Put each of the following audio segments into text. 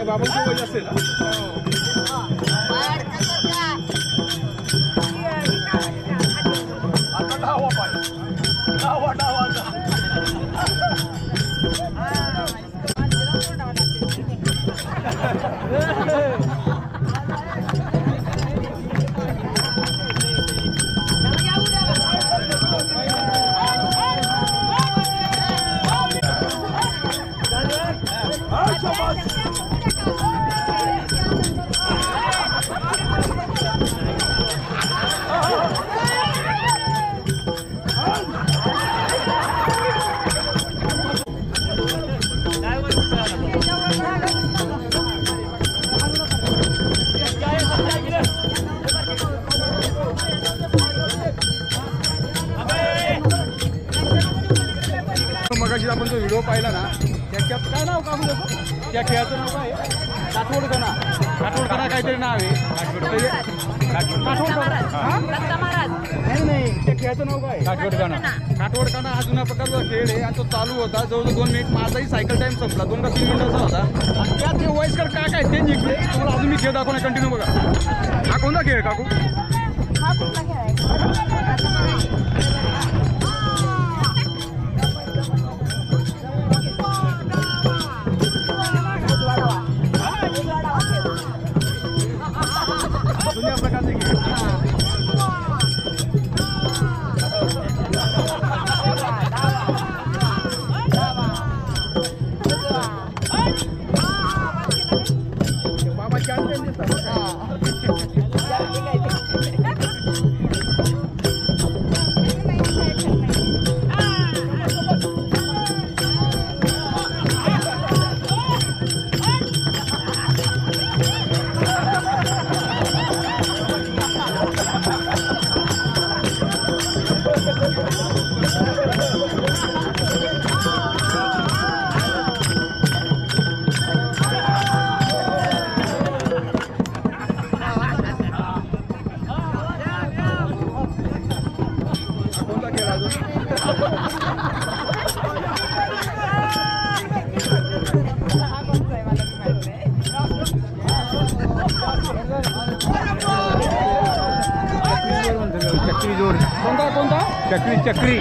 बाबांचं वय असेल. मगाशी आपण जो व्हिडिओ पाहिला ना त्याच्यात काय नाव का म्हणतो त्या खेळाचं नाव काय काठवडकणा. काठवडकणा काहीतरी नाव आहे. नाही त्या खेळाचं नाव काय काठवडकणा. काठवडकणा हा जुन्या प्रकारचा खेळ आहे आणि तो चालू होता जवळजवळ 2 मिनिट. माझाही सायकल टाइम संपला 2 का 3 मिनिटाचा होता. आणि त्यात ते वयस्कर का काय ते जिंकले. तुम्हाला अजून मी खेळ दाखवणार कंटिन्यू बघा. हा कोणता खेळ काकू. जुन्या प्रकारचे खेळ. बाबा चॅम्पियन चक्री जोड. कोणता कोणता चक्री चक्री.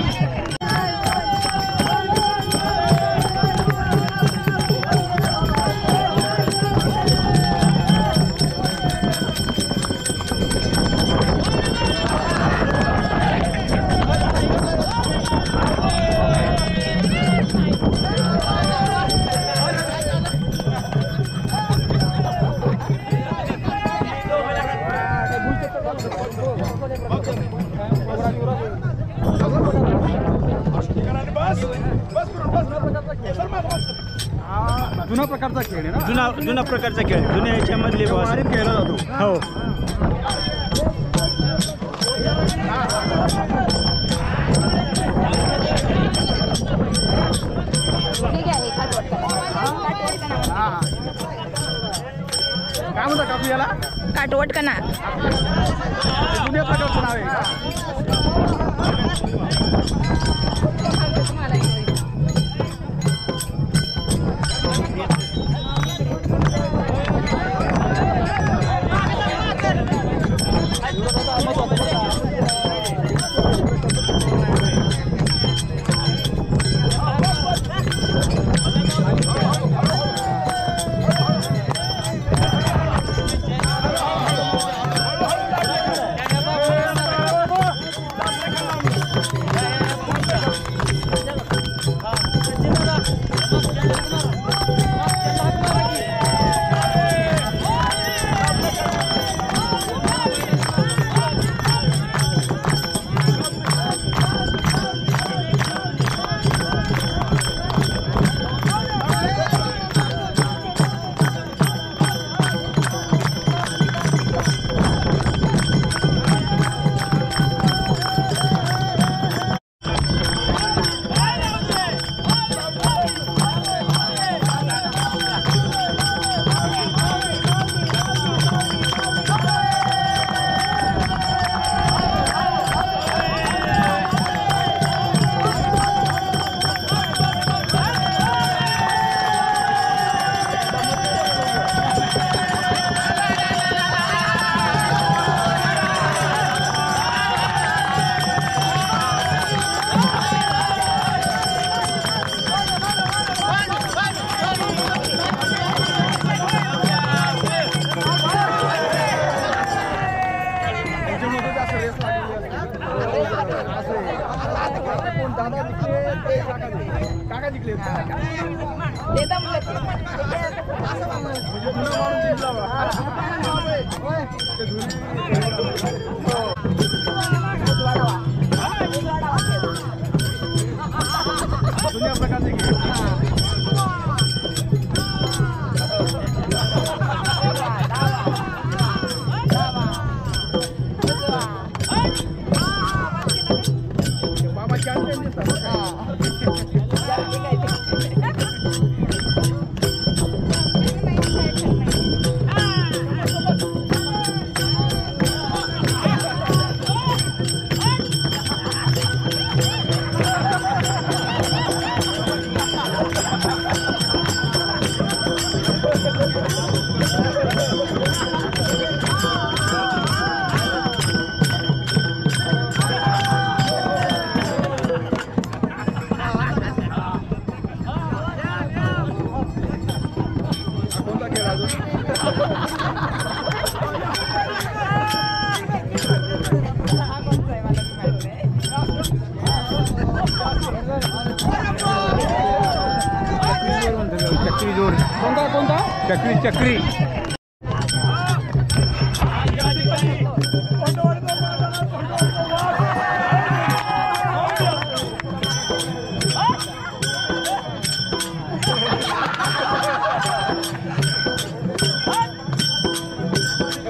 जुना प्रकारचा खेळ आहे ना. जुना प्रकारचा खेळ. जुन्या ह्याच्यामधले खेळला जातो. हो. काय म्हणता काकू याला. काठवडकणा. जुन्या प्रकारचं नाव आहे. दुनिया प्रकारचे बाबा चॅम्पियन चक्री जोड कोणता कोणता चक्री चक्री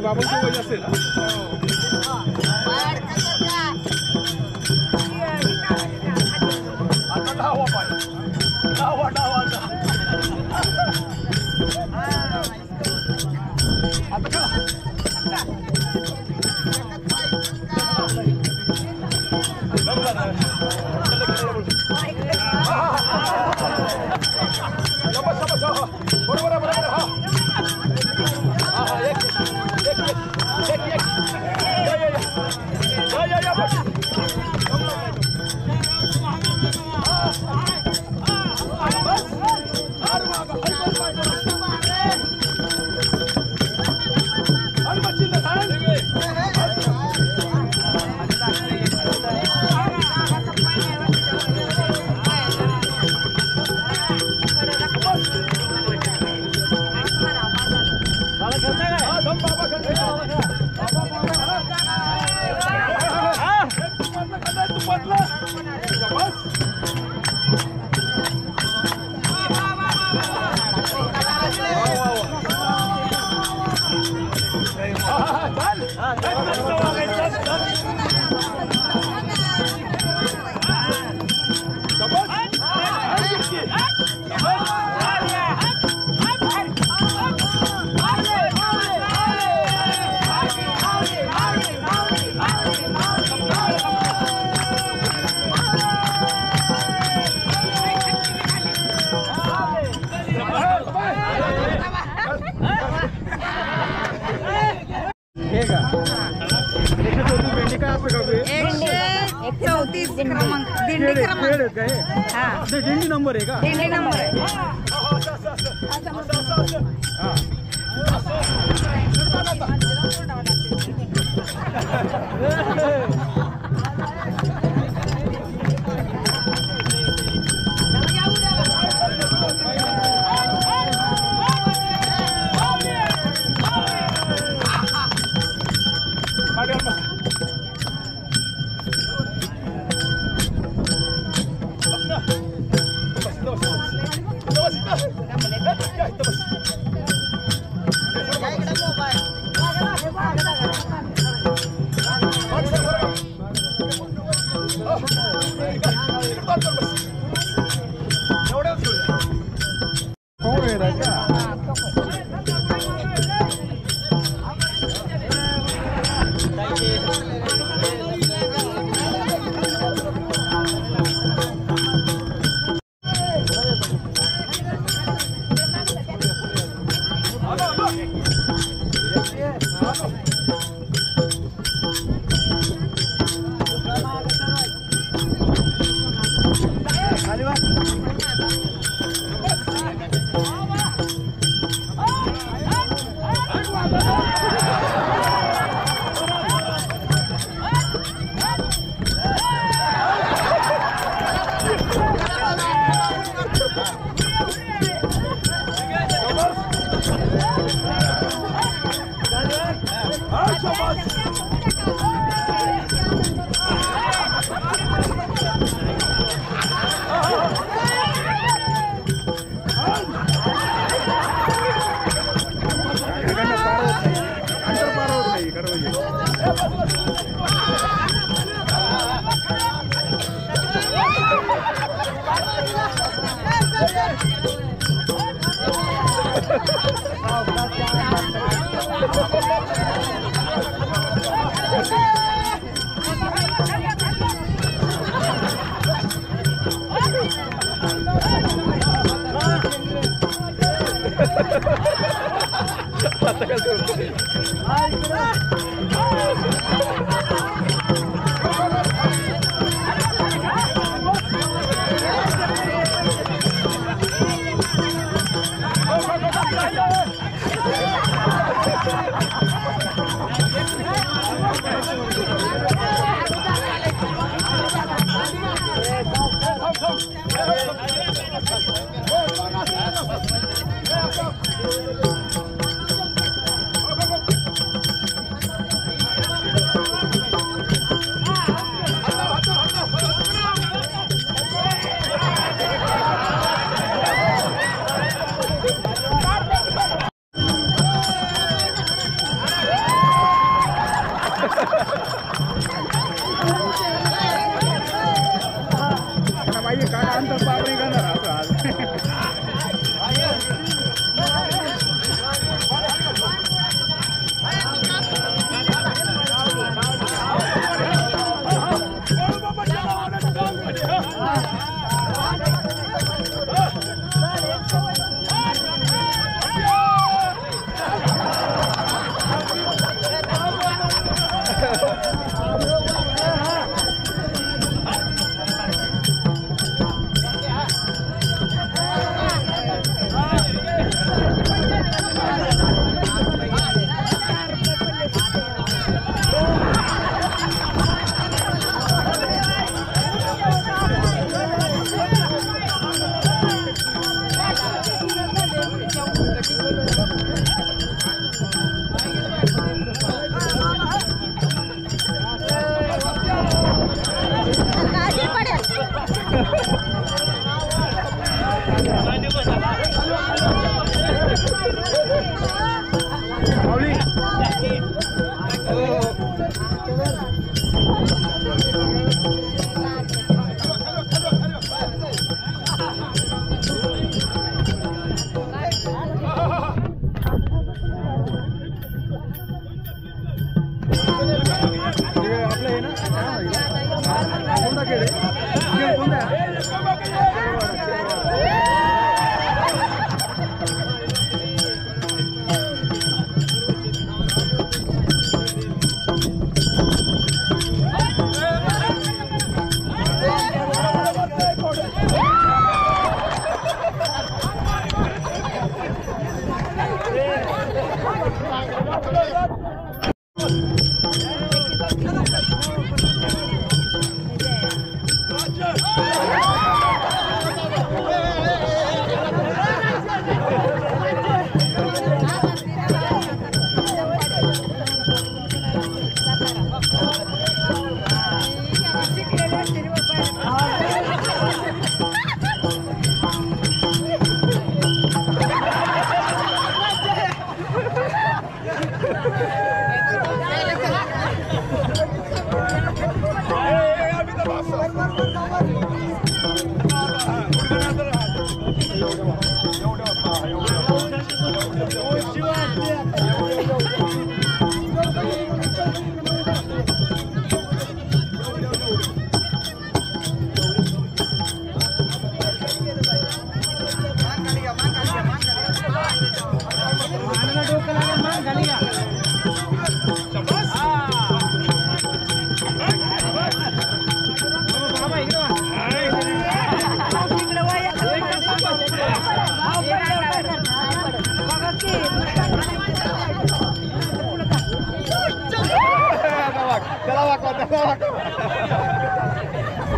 बाबांची वय असेल दिंडी नंबर आहे का? दिंडी नंबर आहे.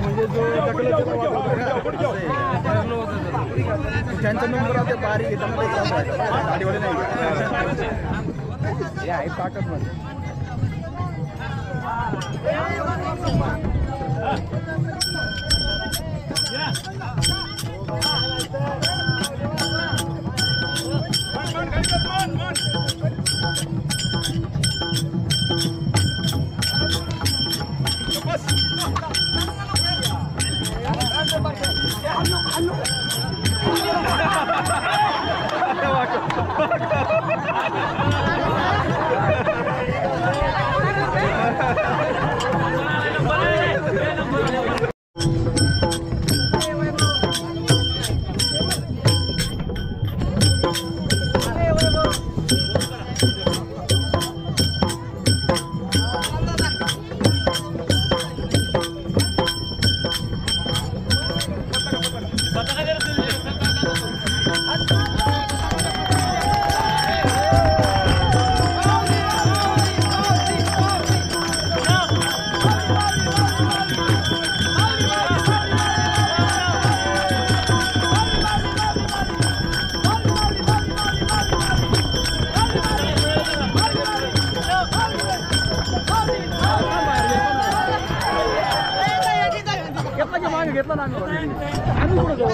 म्हणजे जो त्यांचा नंबर आता बारी घेताना गाडीवाले नाही हे आहे ताकद मध्ये Ano? घेतला ना आम्ही पुढे जाऊ.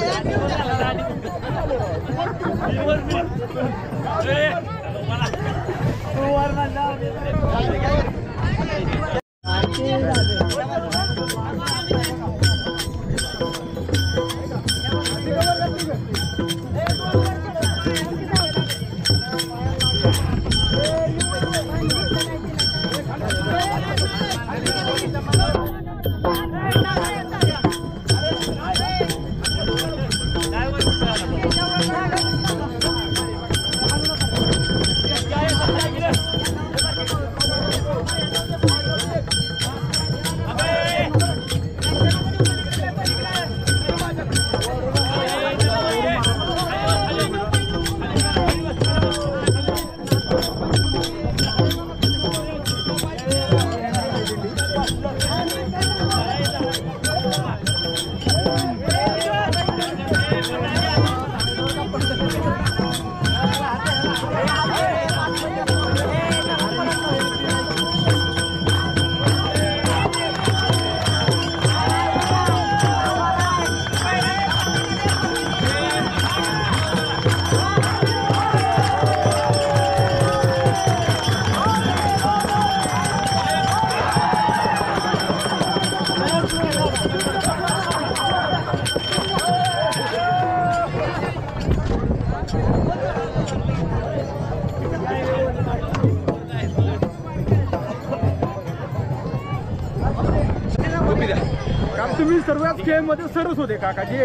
तुम्ही सर्वच खेळ मध्ये सरस होते काकाजी.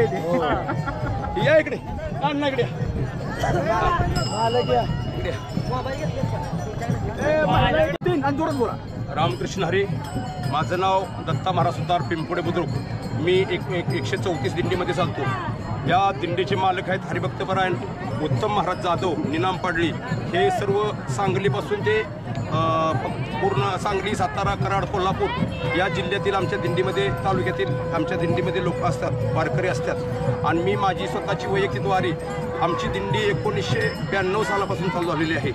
या इकडे अण्णा इकडे बोला. रामकृष्ण हरी. माझं नाव दत्ता महाराज सुतार पिंपोडे बुद्रुक. मी 134 दिंडीमध्ये चालतो. या दिंडीचे मालक आहेत हरिभक्तपरायण उत्तम महाराज जाधव निनाम पाडली. हे सर्व सांगलीपासून ते पूर्ण सांगली, सातारा, कराड, कोल्हापूर या जिल्ह्यातील आमच्या दिंडीमध्ये, तालुक्यातील आमच्या दिंडीमध्ये लोक असतात, वारकरी असतात. आणि मी माझी स्वतःची वैयक्तिक वारी, आमची दिंडी 1992 सालापासून चालू झालेली आहे.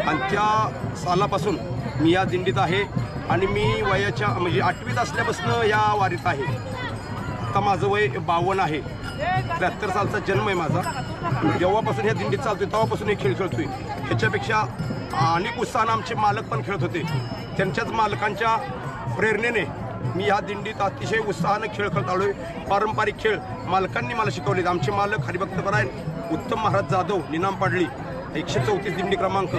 आणि त्या सालापासून मी या दिंडीत आहे. आणि मी वयाच्या म्हणजे 8वीत असल्यापासून या वारीत आहे. आता माझं वय 52 आहे. 73 सालचा जन्म आहे माझा. जेव्हापासून ह्या दिंडीत चालतोय तेव्हापासून हे खेळ खेळतोय. ह्याच्यापेक्षा अनेक उत्साहानं आमचे मालक पण खेळत होते. त्यांच्याच मालकांच्या प्रेरणेने मी ह्या दिंडीत अतिशय उत्साहानं खेळ खेळत आलोय. पारंपरिक खेळ मालकांनी मला शिकवले. आमचे मालक हरिभक्तपरायण उत्तम महाराज जाधव निनाम पाडली, 134 दिंडी क्रमांक.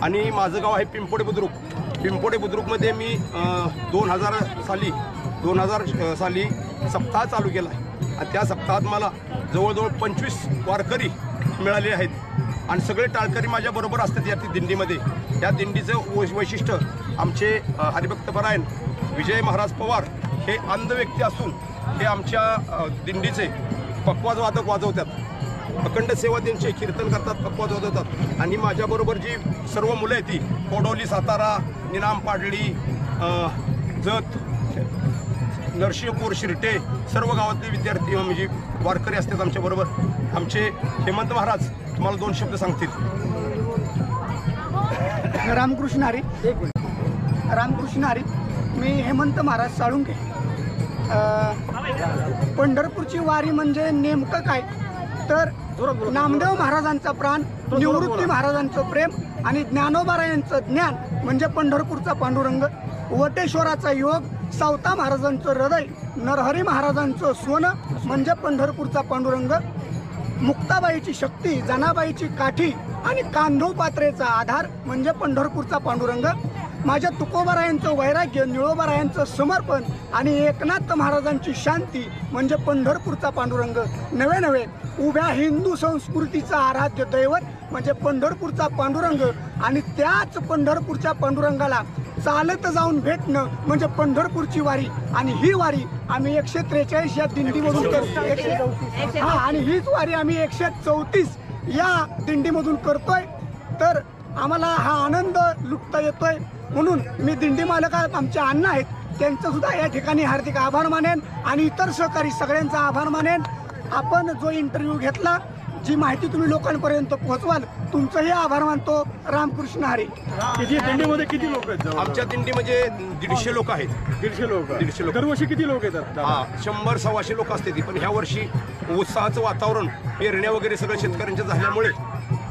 आणि माझं गाव आहे पिंपोडे बुद्रुक. पिंपोडे बुद्रुकमध्ये मी 2000 साली सप्ताह चालू केला आहे. आणि त्या सप्ताहात मला जवळजवळ 25 वारकरी मिळाले आहेत. आणि सगळे टाळकरी माझ्याबरोबर असतात या दिंडीमध्ये. या दिंडीचं वैशिष्ट्य आमचे हरिभक्तपरायण विजय महाराज पवार हे अंध व्यक्ती असून हे आमच्या दिंडीचे पखवाज वादक वाजवतात. अखंड सेवा त्यांचे कीर्तन करतात, पखवाज वाजवतात. आणि माझ्याबरोबर जी सर्व मुलं आहेत ती कोडोली, सातारा, निनाम पाडली, जत, नरसिंहपूर, शिरटे सर्व गावातले विद्यार्थी म्हणजे वारकरी असतात आमच्याबरोबर. आमचे हेमंत महाराज तुम्हाला 2 शब्द सांगतील. रामकृष्ण हरी. रामकृष्ण हरी. मी हेमंत महाराज साळुंके. पंढरपूरची वारी म्हणजे नेमकं काय तर नामदेव महाराजांचा प्राण, निवृत्ती महाराजांचं प्रेम आणि ज्ञानोबारायांचं ज्ञान म्हणजे पंढरपूरचा पांडुरंग, वटेश्वराचा योग, सावता महाराजांचं हृदय, नरहरी महाराजांचं सोनं म्हणजे पंढरपूरचा पांडुरंग, मुक्ताबाईची शक्ती, जनाबाईची काठी आणि कांधो पात्रेचा आधार म्हणजे पंढरपूरचा पांडुरंग, माझ्या तुकोबारायांचं वैराग्य, निळोबारायांचं समर्पण आणि एकनाथ महाराजांची शांती म्हणजे पंढरपूरचा पांडुरंग, नवे नवे उभ्या हिंदू संस्कृतीचा आराध्य दैवत म्हणजे पंढरपूरचा पांडुरंग. आणि त्याच पंढरपूरच्या पांडुरंगाला चालत जाऊन भेटणं म्हणजे पंढरपूरची वारी. आणि ही वारी आम्ही 143 या दिंडीमधून करतो. आणि हीच वारी आम्ही 134 या दिंडीमधून करतोय. तर आम्हाला हा आनंद लुटता येतोय. म्हणून मी दिंडी मालक आमचे अण्णा आहेत त्यांचं सुद्धा या ठिकाणी हार्दिक आभार मानेन आणि इतर सहकारी सगळ्यांचा आभार मानेन. आपण जो इंटरव्ह्यू घेतला, जी माहिती तुम्ही लोकांपर्यंत पोहोचवाल तुमचंही आभार मानतो. रामकृष्ण हरी. किती दिंडीमध्ये किती लोक आहेत? आमच्या दिंडी म्हणजे 150 लोक आहेत. 150 लोक. 150 लोक. दरवर्षी किती लोक येतात? हा 100-125 लोक असते ती. पण ह्या वर्षी उत्साहाचं वातावरण, पेरण्या वगैरे सगळं शेतकऱ्यांच्या झाल्यामुळे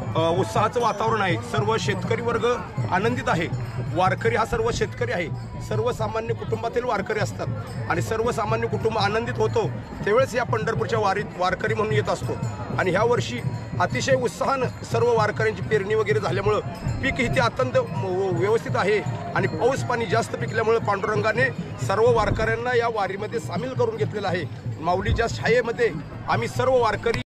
उत्साहाचं वातावरण आहे. सर्व शेतकरी वर्ग आनंदित आहे. वारकरी हा सर्व शेतकरी आहे. सर्वसामान्य कुटुंबातील वारकरी असतात आणि सर्वसामान्य कुटुंब आनंदित होतो त्यावेळेस या पंढरपूरच्या वारीत वारकरी म्हणून येत असतो. आणि ह्या वर्षी अतिशय उत्साहानं सर्व वारकऱ्यांची पेरणी वगैरे झाल्यामुळं पीक इथे अत्यंत व्यवस्थित आहे आणि पाऊस पाणी जास्त पिकल्यामुळं पांडुरंगाने सर्व वारकऱ्यांना या वारीमध्ये सामील करून घेतलेलं आहे. माऊलीच्या छायेमध्ये आम्ही सर्व वारकरी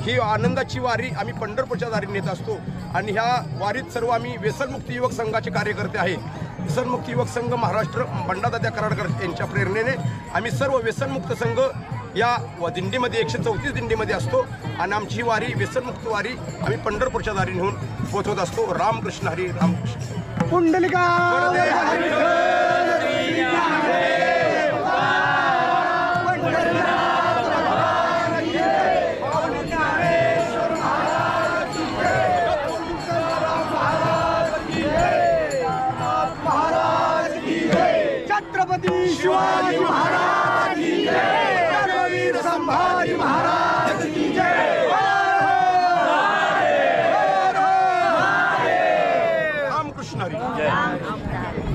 ही आनंदाची वारी आम्ही पंढरपूरच्या दारी नेत असतो. आणि ह्या वारीत सर्व आम्ही व्यसनमुक्ती युवक संघाचे कार्यकर्ते आहे. व्यसनमुक्ती युवक संघ महाराष्ट्र बंडादादा कराडकर यांच्या प्रेरणेने आम्ही सर्व व्यसनमुक्त संघ या दिंडीमध्ये 134 दिंडीमध्ये असतो आणि आमची वारी व्यसनमुक्त वारी आम्ही पंढरपूरच्या दारी नेऊन पोहोचवत असतो. रामकृष्ण हरी. रामकृष्ण. पुंडलिका छत्रपती शिवाजी महाराज की जय. धर्मवीर संभाजी महाराज की जय. रामकृष्ण हरी.